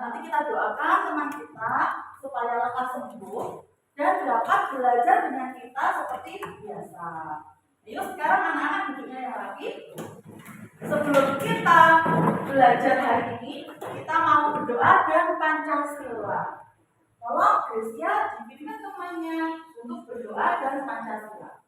Nanti kita doakan teman kita supaya lekas sembuh dan dapat belajar dengan kita seperti biasa. Ayo sekarang anak-anak duduknya yang rapi. Sebelum kita belajar hari ini, kita mau berdoa dan Pancasila. Tolong Gracia dipimpin temannya untuk berdoa dan Pancasila.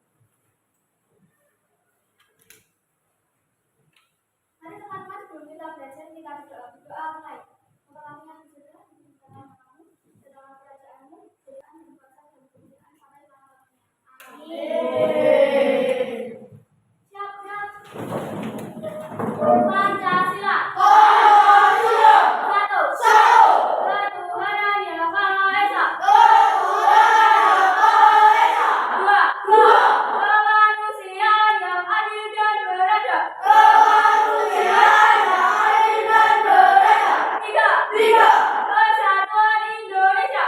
Mari teman-teman, sebelum kita belajar, kita berdoa mulai. Kami yang berdoa, dalam namamu, dalam kerajaanmu, kerajaan dan kuasa dan kemuliaan sampai selama-lamanya. Amin. Siap-siap. Pancasila. Pancasila. Satu. Ketuhanan yang Maha Esa. Dua. Kemanusiaan yang adil dan beradab. Tiga. Persatuan Indonesia.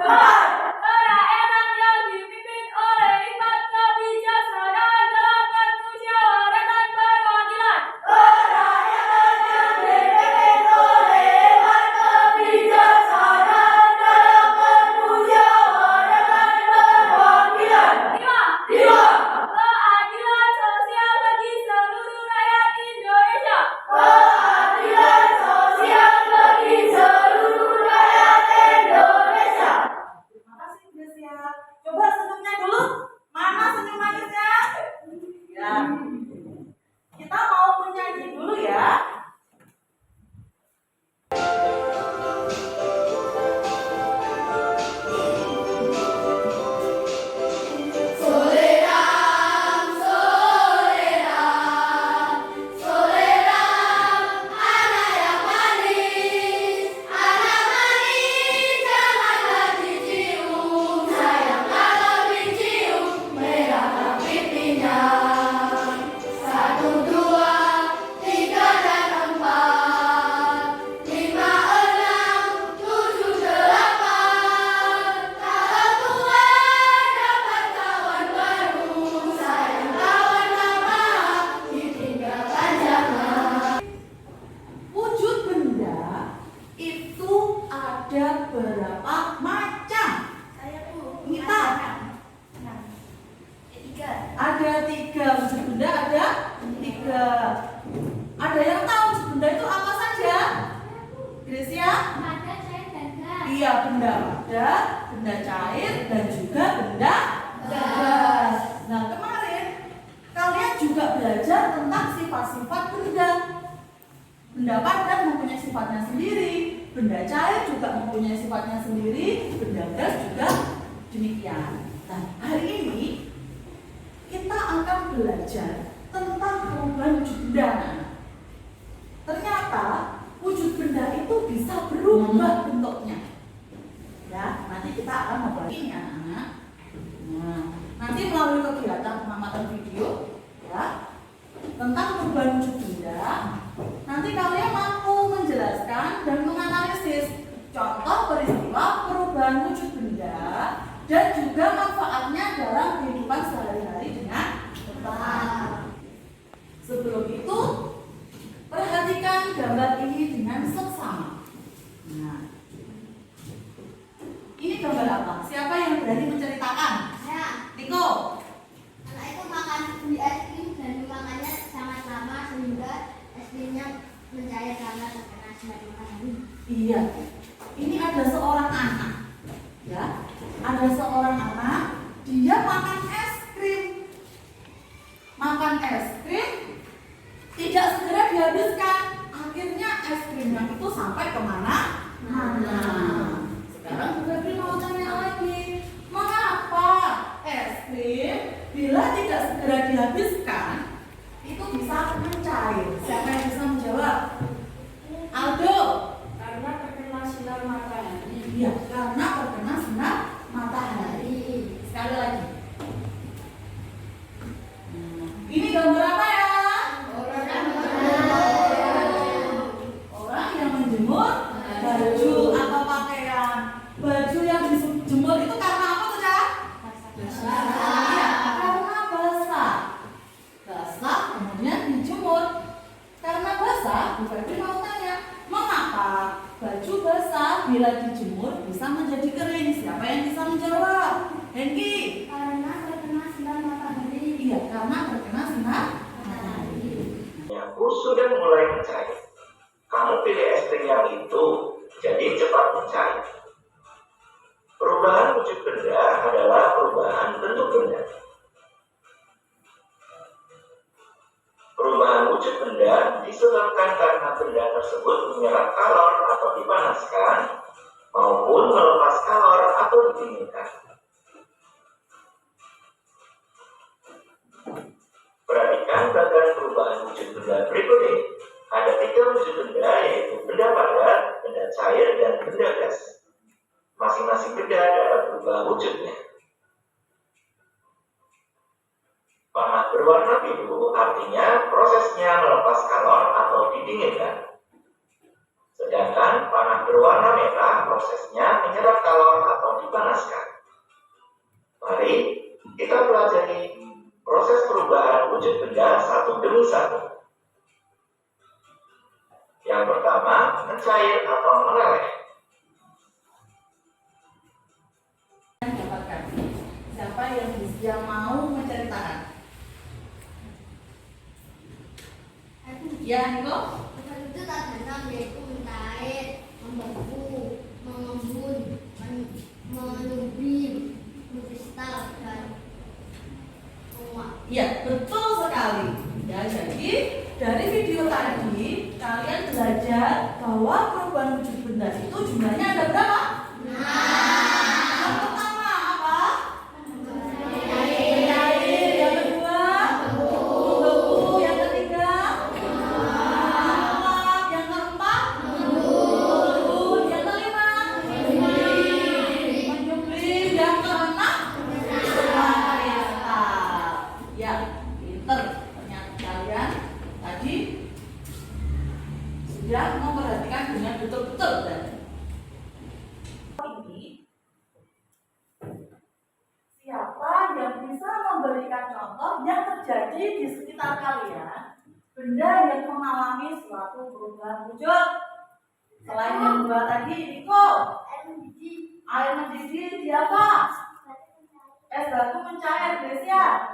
Empat. Kerakyatan yang dipimpin oleh hikmat kebijaksanaan dalam permusyawaratan perwakilan. Lima. Keadilan sosial bagi seluruh rakyat Indonesia. Terima kasih Gracia. Coba senyumnya dulu. Mana senyum manisnya? Ya. Kita mau menyanyi dulu ya. Wujud benda itu ada berapa macam? Mita. Ada 3. Wujud benda ada 3. Ada yang tahu wujud benda itu apa saja? Gracia? Iya, benda padat, benda cair, dan juga benda gas. Nah, kemarin kalian juga belajar tentang sifat-sifat benda. Benda padat mempunyai sifatnya sendiri, benda cair juga mempunyai sifatnya sendiri, benda gas juga demikian. Nah, hari ini kita akan belajar tentang perubahan wujud benda. Ternyata wujud benda itu bisa berubah bentuknya. Ya, nanti kita akan membahas ini anak-anak. Nah, nanti melalui kegiatan pengamatan video ya tentang perubahan wujud benda, nanti kalian mampu menjelaskan dan menganalisis contoh peristiwa perubahan wujud benda dan juga manfaatnya dalam kehidupan sehari-hari dengan tepat. Sebelum itu, perhatikan gambar ini dengan seksama. Nah, ini gambar apa? Siapa yang berani menceritakan? Niko. Anak itu makan beli es krim dan dimakannya sangat lama sehingga es krimnya mencair karena terkena sinar matahari. Iya. Ini ada seorang anak. Ya. Ada seorang anak, dia makan es krim. Makan es krim tidak segera dihabiskan. Akhirnya es krimnya itu sampai kemana? Mana? Sekarang Febri mau tanya lagi, mengapa es krim bila tidak segera dihabiskan itu bisa mencair? Siapa yang bisa menjawab? Aldo. Karena terkena sinar matahari. Iya, karena terkena sinar matahari. Sekali lagi. Ini gambar apa ya? Orang yang menjemur Bu Febri mau tanya, mengapa baju basah bila dijemur bisa menjadi kering? Siapa yang bisa menjawab? Hengki? Karena terkena sinar matahari. Iya, karena terkena sinar matahari. Aku sudah mulai mencair. Kamu pilih es krim yang itu, jadi cepat mencair. Perubahan wujud benda adalah perubahan bentuk benda. Perubahan wujud benda disebabkan karena benda tersebut menyerap kalor atau dipanaskan, maupun melepas kalor atau didinginkan. Perhatikan bagian perubahan wujud benda berikut ini. Ada 3 wujud benda, yaitu benda padat, benda cair, dan benda gas. Masing-masing benda dapat berubah wujudnya. Panah berwarna biru artinya prosesnya melepas kalor atau didinginkan. Sedangkan panah berwarna merah prosesnya menyerap kalor atau dipanaskan. Mari kita pelajari proses perubahan wujud benda satu demi satu. Yang pertama, mencair atau meleleh. Dapatkan. Siapa yang mau menceritakan? Ya, Niko? Proses itu tak datang yaitu mencair, membeku, mengembun, melumbi, mengkristal, dan menguap. Ya, betul sekali. Ya, jadi dari video tadi kalian belajar bahwa perubahan wujud benda itu jumlahnya ada berapa? Yang pertama apa? Mencair. Yang kedua? Membeku. Yang ketiga? Menguap. Yang keempat? Mengembun. Yang kelima? Menyublim. Yang keenam? Mengkristal. Ya, pinter. Ternyata kalian tadi sudah memperhatikan dengan betul-betul. Ini siapa yang bisa memberikan contoh yang terjadi di sekitar kalian, benda yang mengalami suatu perubahan wujud? Selain yang dua tadi, Niko, air mendidih di apa? Es batu mencair, Gresia.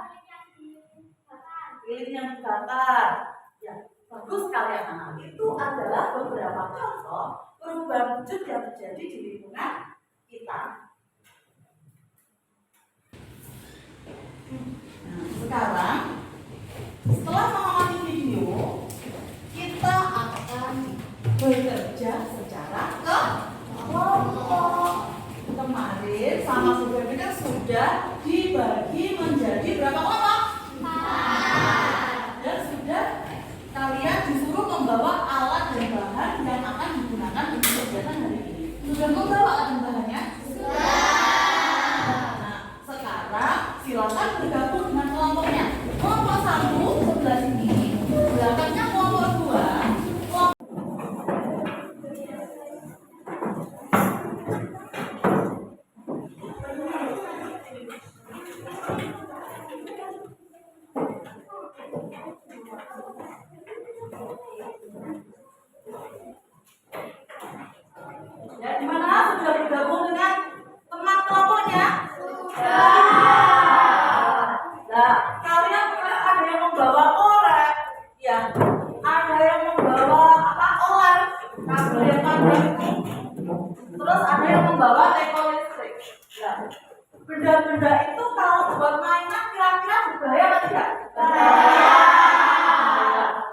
Lilin yang dibakar. Ya, bagus kalian anak. Itu adalah beberapa contoh perubahan wujud yang terjadi di lingkungan kita. Nah, sekarang setelah mengamati video, kita akan bekerja secara kelompok. Kemarin sama Bu Febri kan sudah dibagi menjadi berapa kelompok? Dan sudah kalian disuruh membawa alat dan bahan yang akan digunakan untuk kegiatan hari ini. Sudah membawa alat dan bahannya? Nah, sekarang silakan bergabung dengan kelompoknya. Kelompok 1 sebelah sini, belakangnya kelompok 2. Ya, gimana? Sudah bergabung dengan teman kelompoknya? Nah, kalian ada yang membawa korek, ya, ada yang membawa oler, kabel yang panjang, terus ada yang membawa teko listrik. Ya, benda-benda itu kalau buat mainan kira-kira berbahaya atau tidak?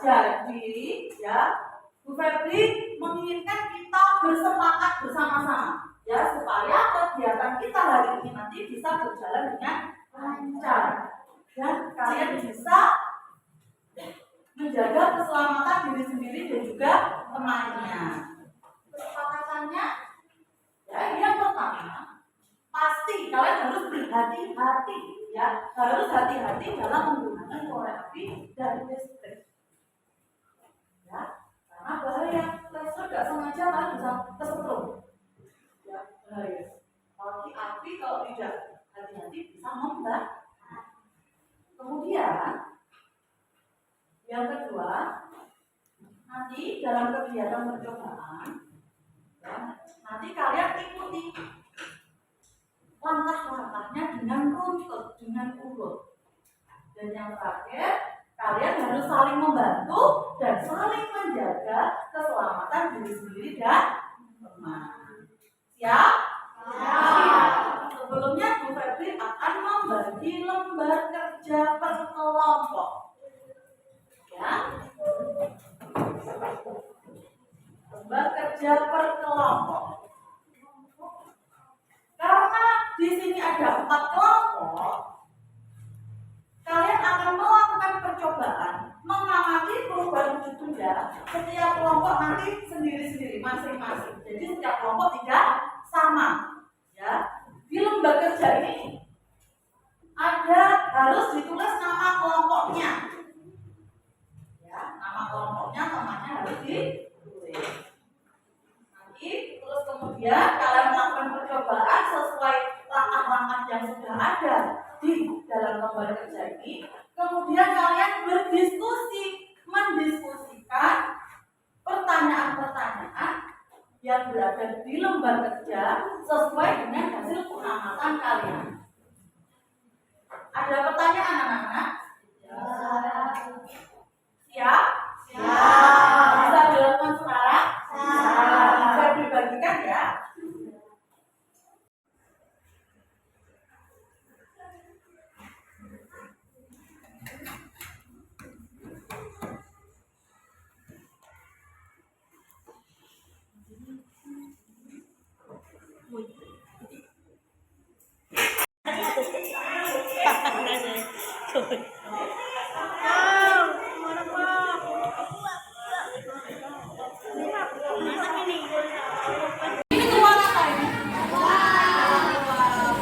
Jadi, ya, Bu Febri menginginkan kita bersepakat bersama-sama, ya, supaya kegiatan kita hari ini nanti bisa berjalan dengan lancar dan kalian bisa menjaga keselamatan diri sendiri dan juga temannya. Kesepakatannya, ya, yang pertama pasti kalian harus berhati-hati, ya, harus hati-hati dalam menggunakan korek api dan listrik, ya, karena bahaya. Listrik nggak sengaja kalian bisa kesetrum, ya, bahaya. Apalagi api kalau tidak hati-hati bisa membakar. Kemudian yang kedua, nanti dalam kegiatan percobaan, ya, nanti kalian ikuti langkah-langkahnya dengan runtut, dengan urut. Dan yang terakhir, kalian harus saling membantu dan saling menjaga keselamatan diri sendiri dan teman. Siap? Siap. Sebelumnya Bu Febri akan membagi lembar kerja per kelompok. Ya. Lembar kerja per kelompok. Karena di sini ada 4 kelompok, kalian akan melakukan percobaan mengamati perubahan wujud benda. Setiap kelompok nanti sendiri-sendiri, masing-masing. Jadi setiap kelompok tidak sama. Ya, di lembar kerja ini harus ditulis nama kelompoknya. Ya, nama kelompoknya, temannya harus ditulis. Nanti terus kemudian kalian melakukan percobaan sesuai langkah-langkah yang sudah ada di dalam lembar kerja ini. Kemudian kalian mendiskusikan pertanyaan-pertanyaan yang berada di lembar kerja sesuai dengan hasil pengamatan kalian. Ada pertanyaan anak-anak? Siap? Siap. Bisa dilakukan sekarang? Siap. Bisa dibagikan ya? Ini keluar apa ini?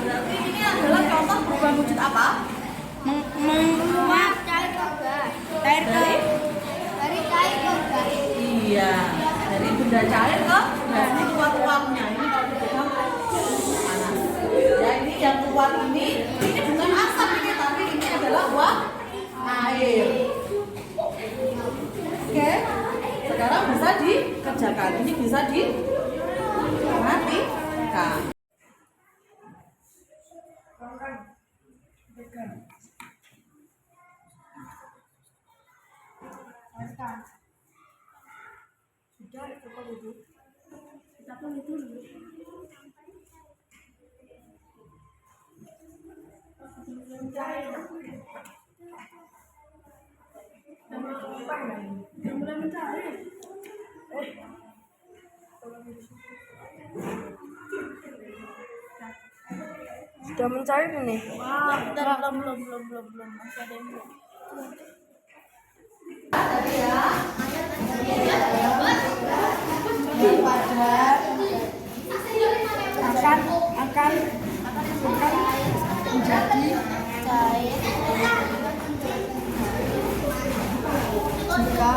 Berarti ini adalah contoh perubahan wujud apa? Menguap cair ke gas. Dari cair ke gas. Iya, dari benda cair ke gas. Ini uap-uapnya. Ini kalau dipegang panas. Ya, ini yang keluar ini bukan asap ini, tapi ini adalah uap air. Oke, sekarang bisa dikerjakan. Ini bisa dimatikan. Sudah mencari ini. Belum. Masih ada yang belum. Tadi ya, ini adalah akan menjadi Cair. jika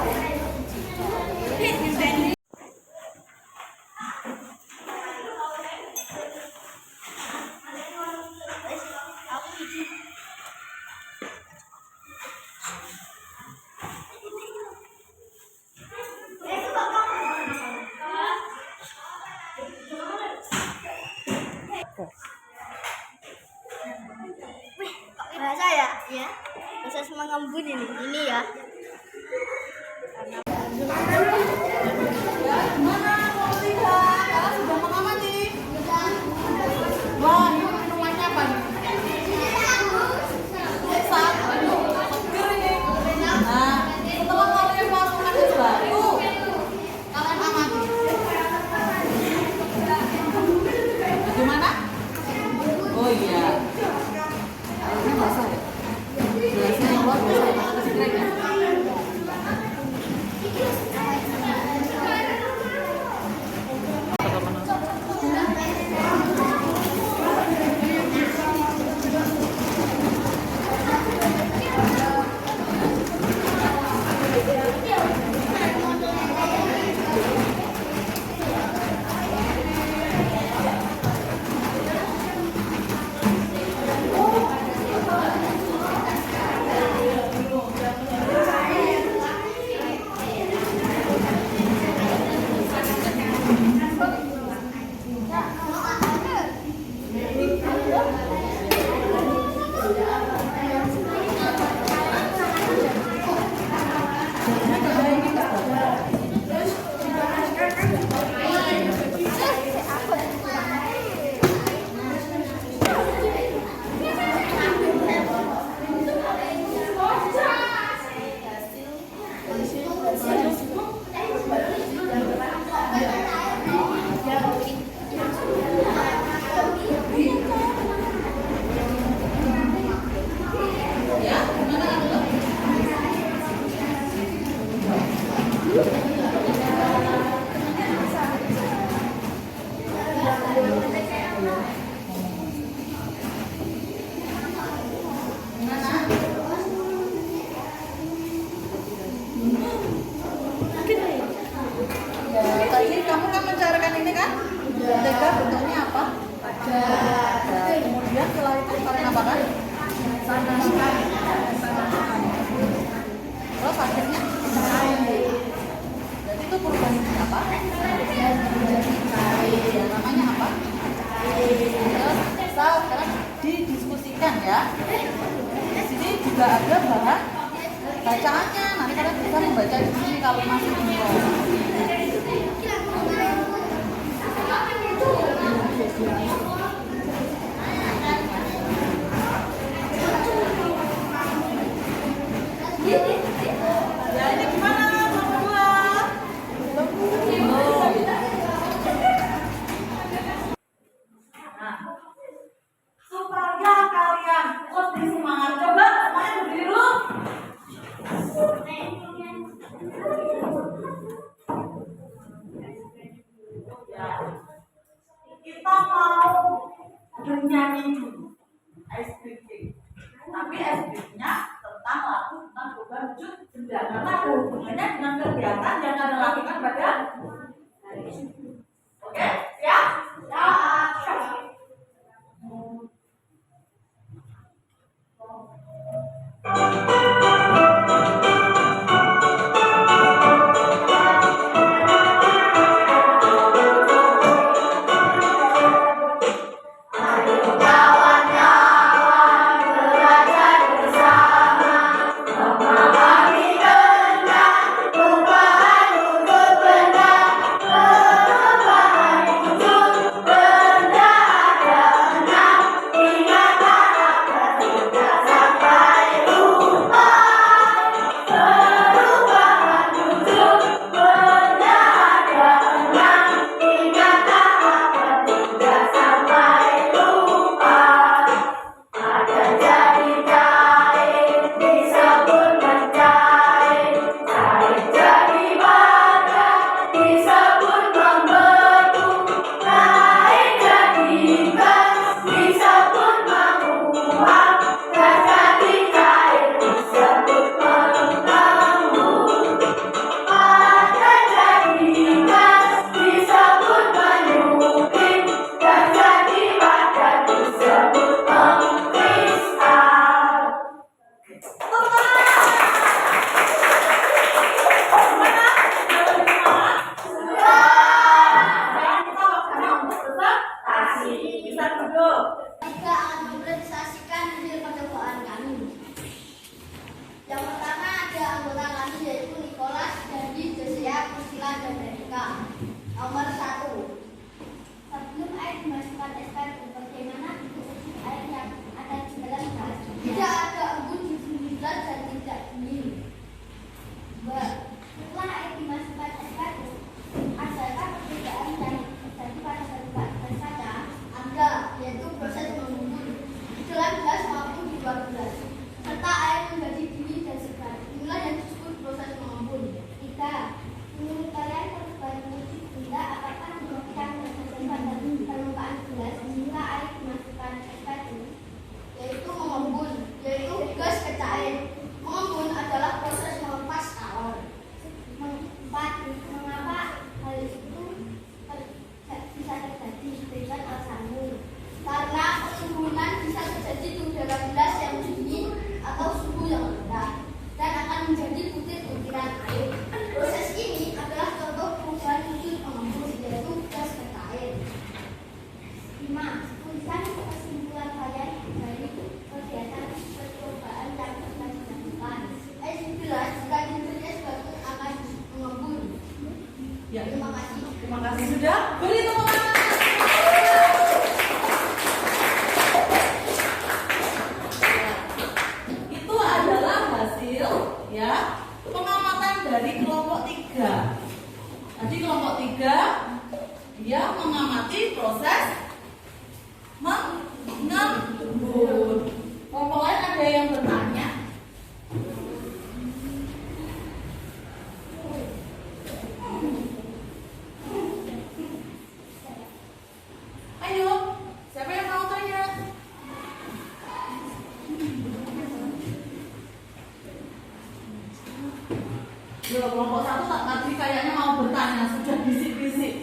ini kan? Mentega bentuknya apa? Ada. Kemudian setelah itu kalian apakan? Panaskan. Terus akhirnya jadi itu perubahan apa? Namanya apa? Terus sekarang didiskusikan ya. Di sini juga ada bahan bacaannya. Nanti kalian bisa membaca di sini kalau masih bingung. Ya ini gimana nomor 2? Nah, supaya kalian lebih semangat, coba semuanya berdiri dulu. Ya, kita mau bernyanyi dulu ice breaking. Tapi ice breaking-nya tentang lagu tentang perubahan wujud benda karena ada hubungannya dengan kegiatan yang kalian lakukan pada hari ini. Oke, siap? Siap. Kita akan mempresentasikan hasil percobaan kami. Yang pertama ada anggota kami yaitu Nicholas, Dandi, Josia, Priscilla, dan Danika. Nomor 1. Sebelum air dimasukkan SPP, bagaimana bentuk air yang ada di dalam gelas? Tidak ada embun di sini gelas dan tidak dingin. Setelah air dimasukkan SPP, adakah perbedaan yang terjadi pada gelas kaca? Ada, yaitu proses mengembun di dalam gelas maupun di luar gelas, serta air menjadi dingin dan segar. Inilah yang disebut proses mengembun. 3. Menurut kalian perubahan wujud benda apakah menyebabkan percepatan permukaan gelas jika air dimasukkan SPP? Yaitu mengembun, yaitu gas ke cair. Mengembun adalah proses melepas kalor. 4. Mengapa hal itu bisa terjadi? Berikan alasanmu. Karena pengembunan bisa terjadi di udara gelas yang dingin atau suhu yang rendah dan akan menjadi butiran air. Proses ini adalah contoh perubahan wujud pengembun, yaitu gas ke cair. 5. Tuliskan kesimpulan kalian dari kegiatan percobaan yang telah dilakukan. Jelas jika intinya suatu akan mengembun. Ya. Terima kasih. Terima kasih sudah. Beri tepuk tangan. Itu adalah hasil ya pengamatan dari kelompok 3. Jadi kelompok 3 dia mengamati proses mengembun. Kelompok lain ada yang bertanya? Ayo, siapa yang mau tanya? Yo, kelompok 1 tadi kayaknya mau bertanya, sudah bisik-bisik.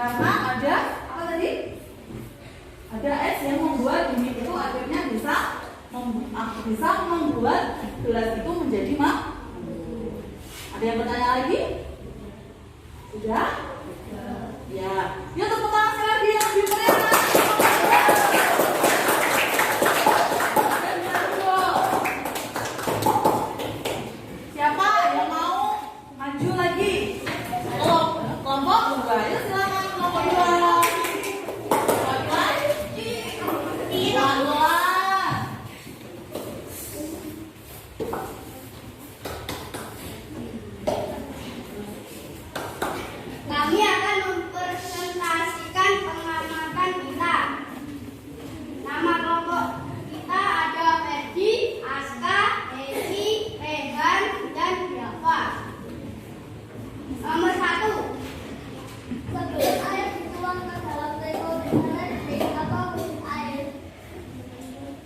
Karena ada apa tadi? Ada es yang membuat ini itu akhirnya bisa membuat gelas itu menjadi mengembun. Ada yang bertanya lagi? Sudah? Ya. Yuk tepuk tangan sekali lagi yang lebih meriah. Siapa yang mau maju lagi? Kelompok 2. Yuk silakan kelompok 2. Kami akan mempresentasikan pengamatan kita. Nama kelompok kita ada Ferdi, Aska, Eki, Rehan, dan Dava. Nomor 1. Sebelum air dituang ke dalam teko dengan atau mesin air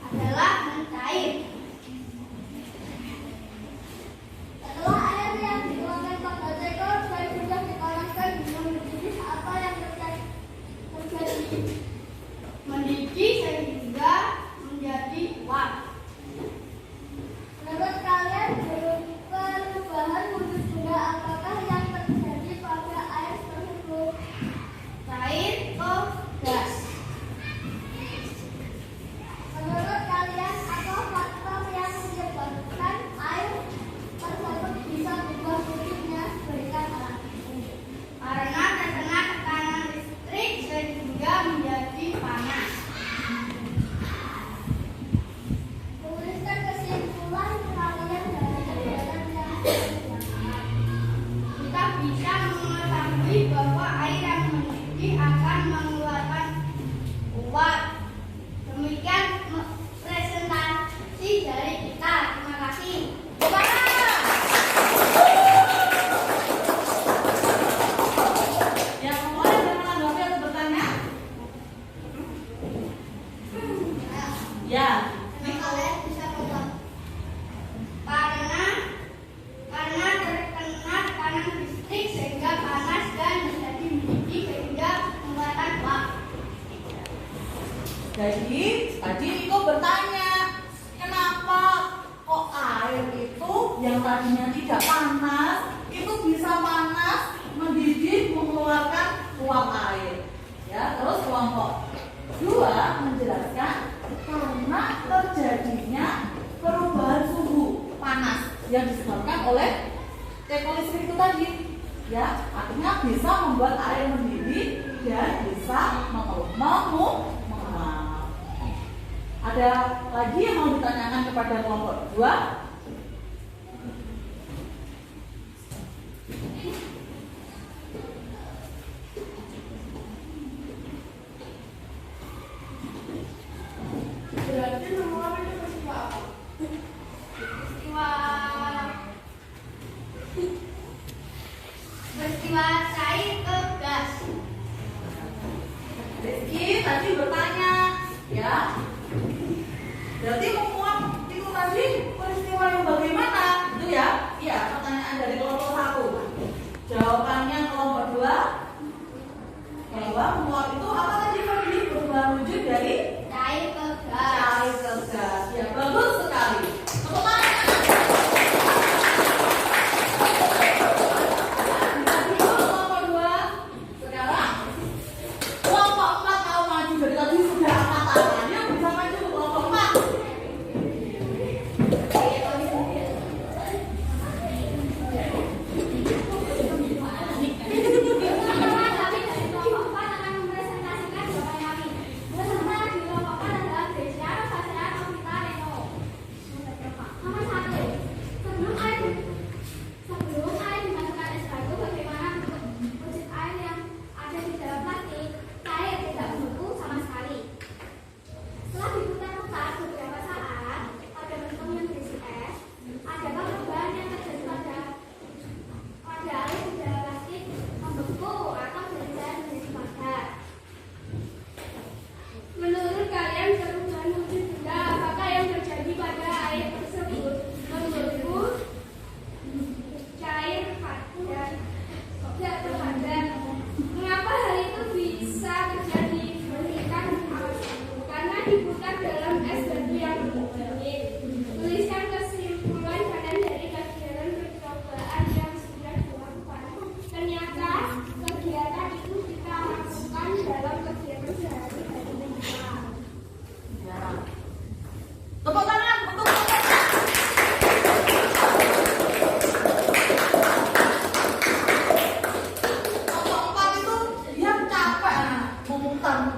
adalah mencair. Setelah air yang dituangkan pada teko dan sudah dipanaskan dengan mendidih, apa yang terjadi? Mendidih sehingga menjadi uap. Menurut kalian perubahan wujud benda apakah yang terjadi pada air tersebut? Cair atau gas? Menurut kalian apa faktor yang menyebabkan air tersebut bisa berubah wujudnya? Berikan alasan. Karena terkena tekanan listrik sehingga menjadi panas. Tuliskan kesimpulan kalian dari kegiatan yang dilakukan. Kita bisa mengetahui bahwa air yang mendidih akan mengeluarkan uap. Demikian presentasi dari kita. Terima kasih. Yang mulai dengan menanggapi atau bertanya? Ya. Kalian bisa menjawab. Karena terkena tekanan listrik sehingga panas dan menjadi mendidih sehingga mengeluarkan uap. Jadi tadi Niko bertanya, kenapa kok air itu yang tadinya tidak panas itu bisa panas, mendidih, mengeluarkan uap air. Ya, terus kelompok 2 menjelaskan karena terjadinya perubahan suhu panas yang disebabkan oleh teko listrik itu tadi. Ya, artinya bisa membuat air mendidih dan bisa menguap. Ada lagi yang mau ditanyakan kepada kelompok 2? Berarti nomor itu peristiwa apa? Peristiwa cair ke gas. Rizky tadi bertanya, ya. Berarti menguap itu tadi peristiwa yang bagaimana? Itu ya? Iya, pertanyaan dari kelompok 1. Jawabannya kelompok 2. Bahwa menguap itu apa tadi Ferdi? Perubahan wujud dari Cair ke gas. cair ke gas. Ya, bagus sekali. Tepuk tangan. Kelompok 2. Sekarang kelompok 4 mau maju dari tadi sudah angkat tangan. Yuk bisa maju kelompok 4.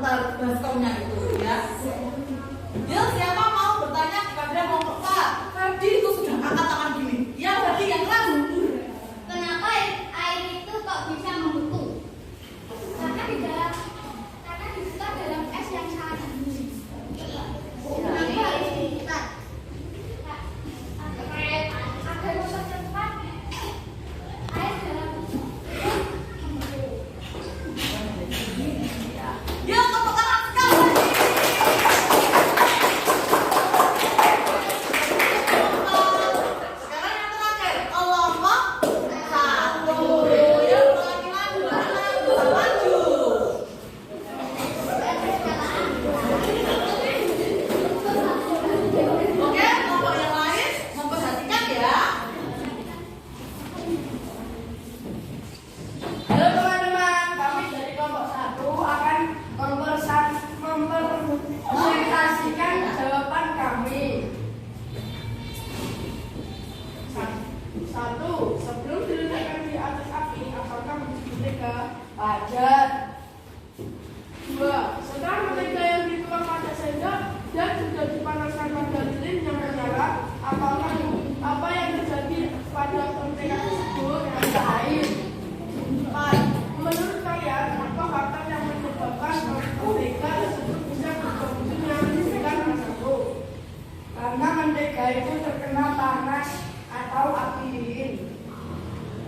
baskomnya itu ya. Dia siapa mau bertanya kepada kelompok Pak? Ferdi itu sudah angkat tangan gini. Ya Ferdi yang ragu. Kenapa air itu kok bisa membeku? Karena dibuka dalam es yang sangat dingin. Kenapa harus dibuka? Agar mempercepat air dalam membeku. Ya tepuk tangan sekali. Sekarang yang terakhir, kelompok satu. Yang perwakilan dua anak bisa maju. Oke, kelompok yang lain memperhatikan ya. Halo teman-teman, kami dari kelompok 1 akan mempresentasikan jawaban kami. 1. Sebelum diletakkan di atas api, apakah mentega padat? 2. Setelah mentega yang dituang pada sendok dan sudah dipanaskan pada lilin yang menyala, apakah apa yang terjadi pada mentega tersebut ada air? 4. Menurut kalian, apa faktor yang menyebabkan mentega tersebut bisa berubah dengan tersebut? Karena mentega itu terkena panas atau api lilin.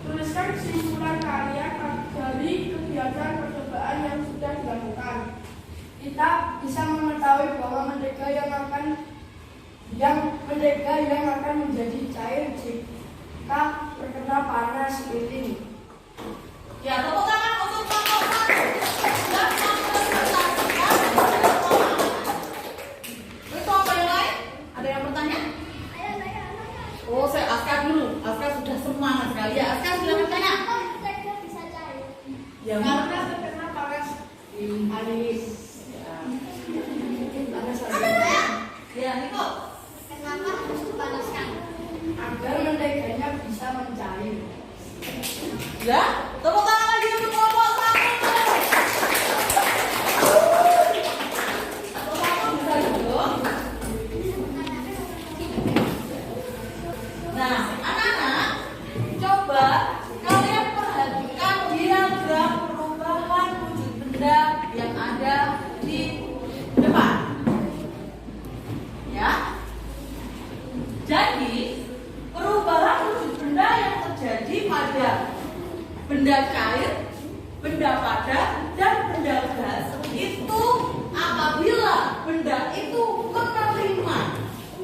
Tuliskan kesimpulan kalian dari kegiatan percobaan yang sudah dilakukan. Kita bisa mengetahui bahwa mentega yang akan menjadi cair jika terkena panas lilin. Ya, tepuk tangan untuk kelompok satu dan mempresentasikan jawaban. Terus kelompok yang lain? Ada yang bertanya? Oh, saya Askar dulu. Askar sudah semangat sekali ya. Askar sudah bertanya. Kenapa mentega bisa cair? Ya, Karena terkena panas lilin. ya Niko. Kenapa harus dipanaskan? Agar menteganya bisa mencair. Ya, tepuk tangan lagi untuk kelompok satu. Kelompok satu bisa dulu. Nah, anak-anak, coba kalian perhatikan diagram perubahan wujud benda yang ada di depan. Ya. Jadi, perubahan wujud benda yang terjadi pada benda cair, benda padat, dan benda gas itu apabila benda itu menerima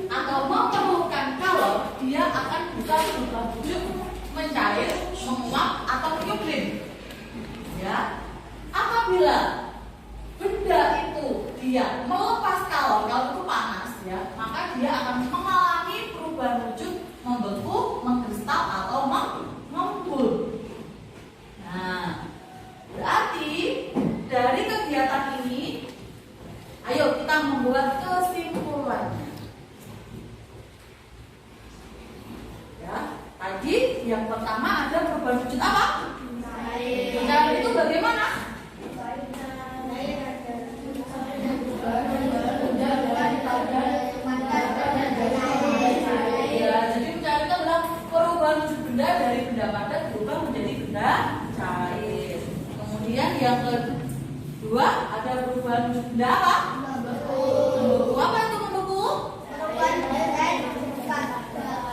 atau memerlukan kalau dia akan bisa berubah wujud mencair, menguap, atau menyublim. Ya, apabila benda itu dia melepas kalau itu panas ya, maka dia akan mengalami perubahan wujud membeku, mengkristal, atau membul. Nah, berarti dari kegiatan ini, ayo kita membuat kesimpulannya. Ya, tadi yang pertama ada perubahan wujud apa? Cair itu bagaimana? Ya, jadi mencair itu adalah perubahan wujud benda dari benda padat berubah menjadi benda cair. Kemudian yang kedua ada perubahan wujud benda apa? Membeku. Apa itu membeku?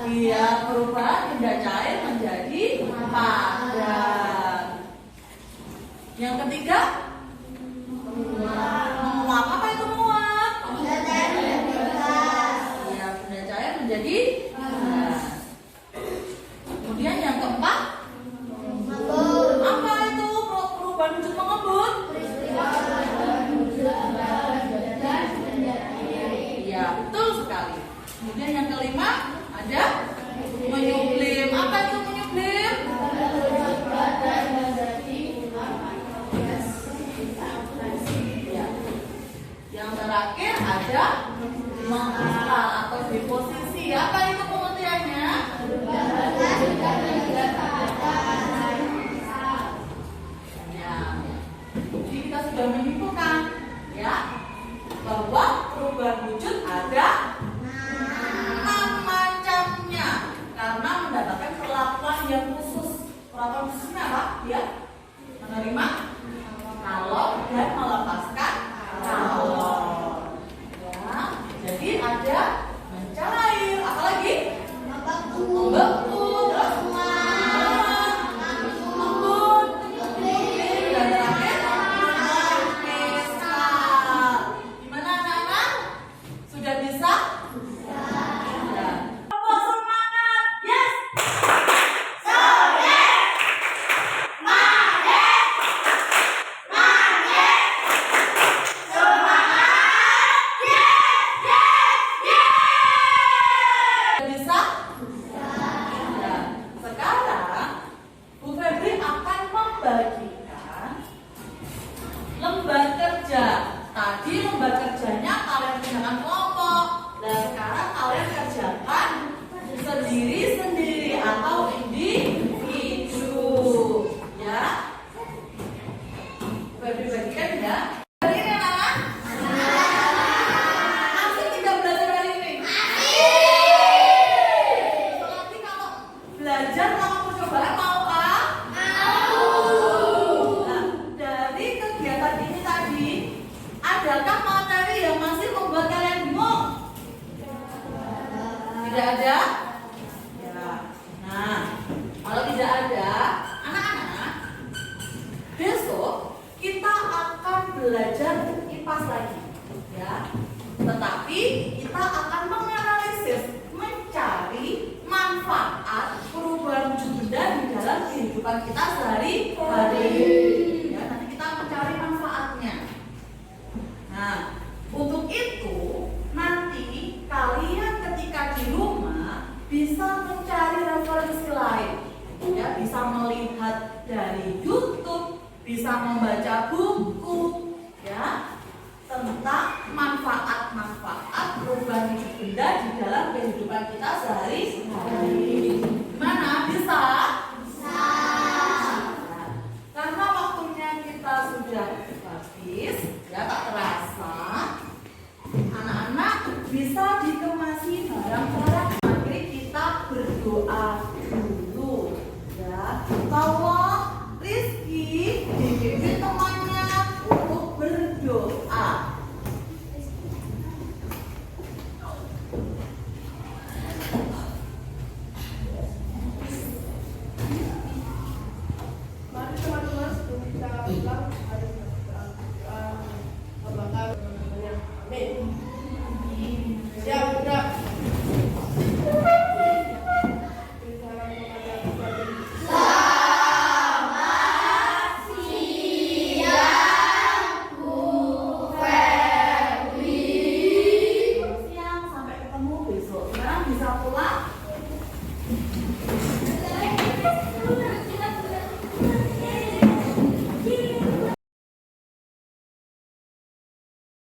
Iya, perubahan benda cair menjadi padat. Yang ketiga, menguap. Apa itu menguap? Iya, benda cair menjadi gas. Kemudian yang keempat, apa itu perubahan wujud mengembun? Iya, betul sekali. Kemudian yang kelima ada menyublim. Apa itu menyublim? Ya. Yang terakhir ada mengkristal atau deposisi. Apa itu pengertiannya? Ya. Jadi kita sudah menyimpulkan ya, bahwa perubahan wujud ada 6 macamnya karena mendapatkan perlakuan yang khusus. Perlakuan khususnya apa? Ya, menerima kalau dan melepaskan kalau. Ya, jadi ada mencair, apa lagi? Membeku, terus mengembun, dan terakhir mengkristal. Gimana anak-anak? Sudah bisa? Sudah. Kelompok semangat, yes! Sudah bisa? Ya. Sekarang Bu Febri akan membagikan lembar kerja. Tadi lembar kerjanya kalian kerjakan kelompok, dan sekarang kalian kerjakan sendiri-sendiri atau individu. Ya, Bu Febri bagikan ya. Hari ini anak-anak? Asik tidak belajar hari ini? Nanti kalau belajar mau percobaan mau kah? Nah, dari kegiatan ini tadi, adakah materi yang masih membuat kalian bingung? Tidak ada? Ya. Nah, kalau tidak ada, anak-anak, besok kita akan belajar IPAS lagi, ya. Tetapi kita akan menganalisis, mencari manfaat perubahan wujud benda di dalam kehidupan kita sehari-hari. Ya, nanti kita mencari manfaatnya. Nah, untuk itu nanti kalian ketika di rumah bisa mencari referensi lain, ya, bisa melihat dari YouTube, bisa membaca buku, ya, tentang manfaat-manfaat perubahan wujud benda di dalam kehidupan kita sehari-hari. Gimana? Bisa? Bisa. Nah, karena waktunya kita sudah habis, ya, tak terasa, anak-anak bisa dikemasi barang-barang. Mari kita berdoa dulu, ya. Tolong Rizky dibimbing temannya untuk berdoa. Mari teman-teman sebelum kita pulang hari membakar yang amin. Siap, udah. Siang, sampai ketemu besok. Sekarang bisa pulang.